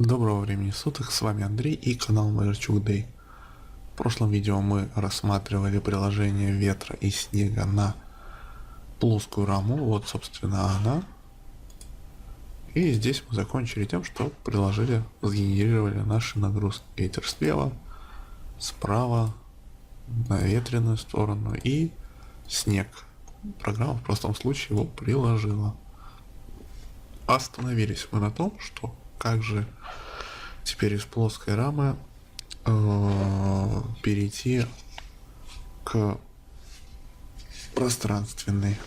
Доброго времени суток, с вами Андрей и канал Майорчук Дэй. В прошлом видео мы рассматривали приложение ветра и снега на плоскую раму, вот собственно она. И здесь мы закончили тем, что сгенерировали наши нагрузки. Ветер слева, справа, на ветреную сторону и снег. Программа в простом случае его приложила. Остановились мы на том, что как же теперь из плоской рамы перейти к пространственной.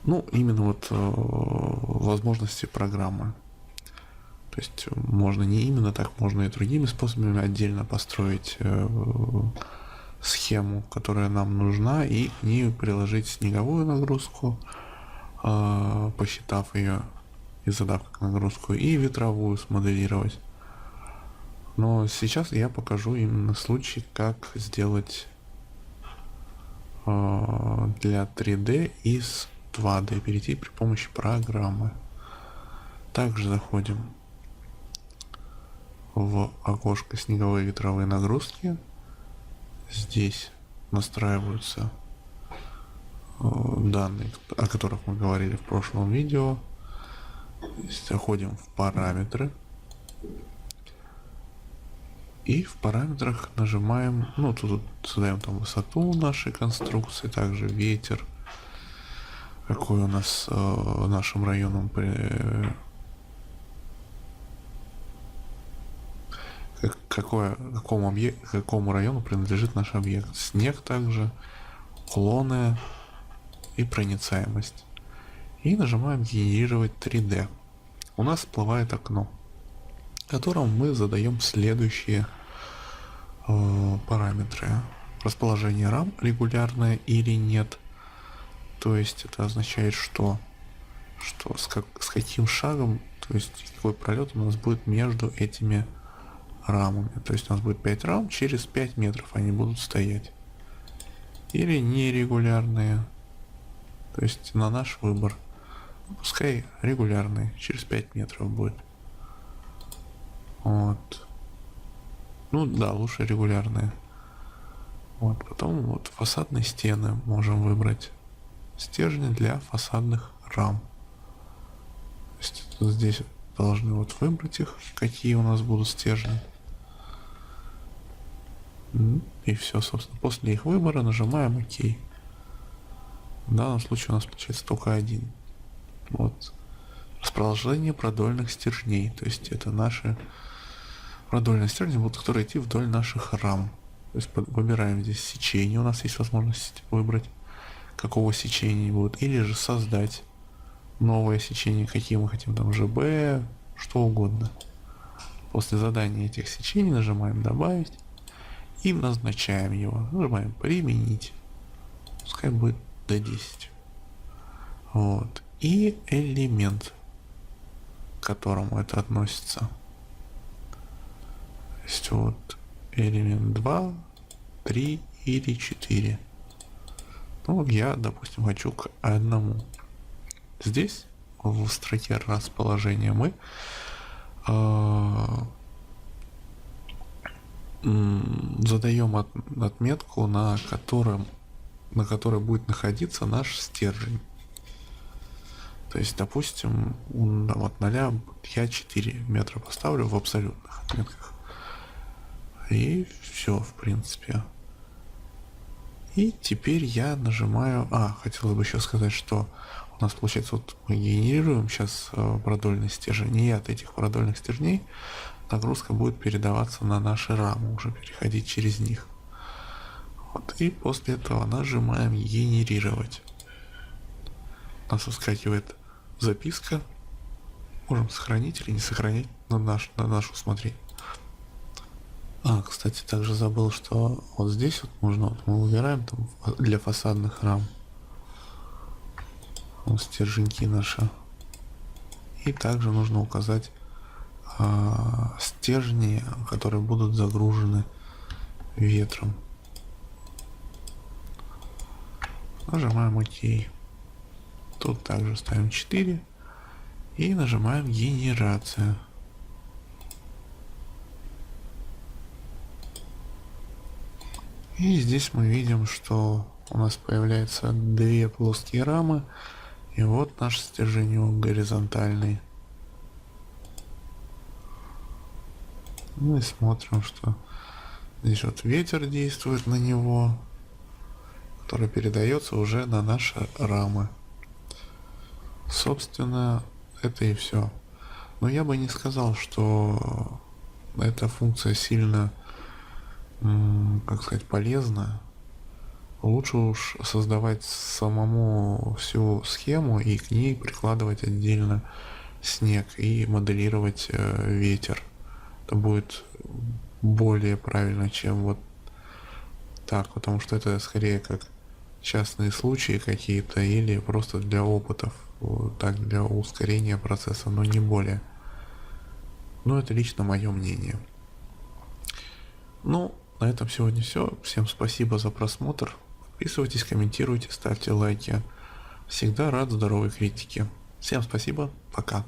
Ну, именно вот возможности программы. То есть можно не именно так, можно и другими способами отдельно построить схему, которая нам нужна, и к ней приложить снеговую нагрузку, посчитав ее и задав как нагрузку, и ветровую смоделировать. Но сейчас я покажу именно случай, как сделать для 3D из 2D перейти при помощи программы. Также заходим в окошко снеговые ветровые нагрузки. Здесь настраиваются данные, о которых мы говорили в прошлом видео. Заходим в параметры. И в параметрах нажимаем, ну тут задаем там высоту нашей конструкции, также ветер, какой у нас нашим районом какому району принадлежит наш объект. Снег также, уклоны и проницаемость. И нажимаем генерировать 3D. У нас всплывает окно, в котором мы задаем следующие параметры. Расположение рам регулярное или нет. То есть это означает, что с каким шагом, то есть какой пролет у нас будет между этими рамами. То есть у нас будет 5 рам, через 5 метров они будут стоять. Или нерегулярные. То есть на наш выбор. Пускай регулярные, через 5 метров будет. Вот. Ну да, лучше регулярные. Вот, потом вот фасадные стены можем выбрать. Стержни для фасадных рам. То есть здесь должны вот выбрать их, какие у нас будут стержни. И все, собственно. После их выбора нажимаем ОК. В данном случае у нас получается только один. Вот. Расположение продольных стержней. То есть это наши продольные стержни, будут, которые идти вдоль наших рам. То есть выбираем здесь сечение. У нас есть возможность выбрать, какого сечения будут. Или же создать новое сечение, какие мы хотим. Там ЖБ, что угодно. После задания этих сечений нажимаем добавить. И назначаем его. Нажимаем применить. Пускай будет до 10. Вот. И элемент, к которому это относится. То есть вот элемент 2, 3 или 4. Ну вот я, допустим, хочу к одному. Здесь в строке расположения мы задаем отметку, на которой будет находиться наш стержень. То есть, допустим, от 0 я 4 метра поставлю в абсолютных отметках. И все, в принципе. И теперь я нажимаю... хотелось бы еще сказать, что у нас получается, вот мы генерируем сейчас продольный стержень, и от этих продольных стержней нагрузка будет передаваться на наши рамы, уже переходить через них. Вот, и после этого нажимаем генерировать. У нас выскакивает записка. Можем сохранить или не сохранить на наше усмотрение. Кстати, также забыл, что вот здесь вот нужно, вот мы выбираем там для фасадных рам вот стерженьки наши. И также нужно указать стержни, которые будут загружены ветром. Нажимаем ОК. Тут также ставим 4 и нажимаем генерация. И здесь мы видим, что у нас появляются две плоские рамы. И вот наш стержень горизонтальный. Ну и смотрим, что здесь вот ветер действует на него, который передается уже на наши рамы. Собственно, это и все. Но я бы не сказал, что эта функция сильно, как сказать, полезна. Лучше уж создавать самому всю схему и к ней прикладывать отдельно снег и моделировать ветер. Это будет более правильно, чем вот так, потому что это скорее как частные случаи какие-то или просто для опытов, вот так, для ускорения процесса, но не более. Но это лично мое мнение. Ну, на этом сегодня все. Всем спасибо за просмотр. Подписывайтесь, комментируйте, ставьте лайки. Всегда рад здоровой критике. Всем спасибо, пока.